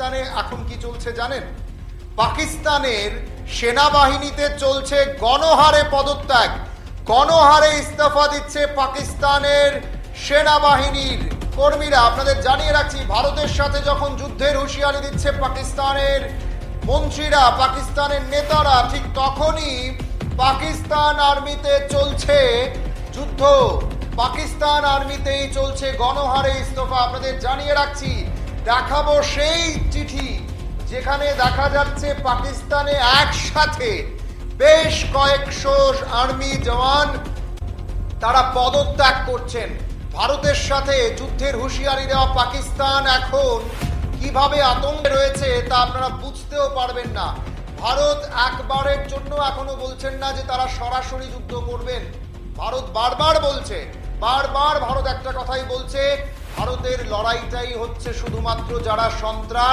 পাকিস্তানে এখন কি চলছে জানেন? পাকিস্তানের সেনাবাহিনীতে চলছে গণহারে পদত্যাগ, গণহারে ইস্তফা দিচ্ছে পাকিস্তানের সেনাবাহিনীর কর্মীরা। আপনাদের জানিয়ে রাখছি, ভারতের সাথে যখন যুদ্ধের হুঁশিয়ারি দিচ্ছে পাকিস্তানের মন্ত্রীরা, পাকিস্তানের নেতারা, ঠিক তখনই পাকিস্তান আর্মিতে চলছে যুদ্ধ, পাকিস্তান আর্মিতেই চলছে গণহারে ইস্তফা। আপনাদের জানিয়ে রাখছি, দেখাবো সেই চিঠি যেখানে দেখা যাচ্ছে পাকিস্তানে একসাথে বেশ কয়েকশো আর্মি জওয়ান তারা পদত্যাগ করছেন। ভারতের সাথে যুদ্ধের হুঁশিয়ারি দেওয়া পাকিস্তান এখন কিভাবে আতঙ্কে রয়েছে তা আপনারা বুঝতেও পারবেন না। ভারত একবারের জন্য এখনো বলছেন না যে তারা সরাসরি যুদ্ধ করবেন। ভারত বারবার বলছে, বারবার ভারত একটা কথাই বলছে, ভারতের লড়াইটাই হচ্ছে শুধুমাত্র যারা সন্ত্রাস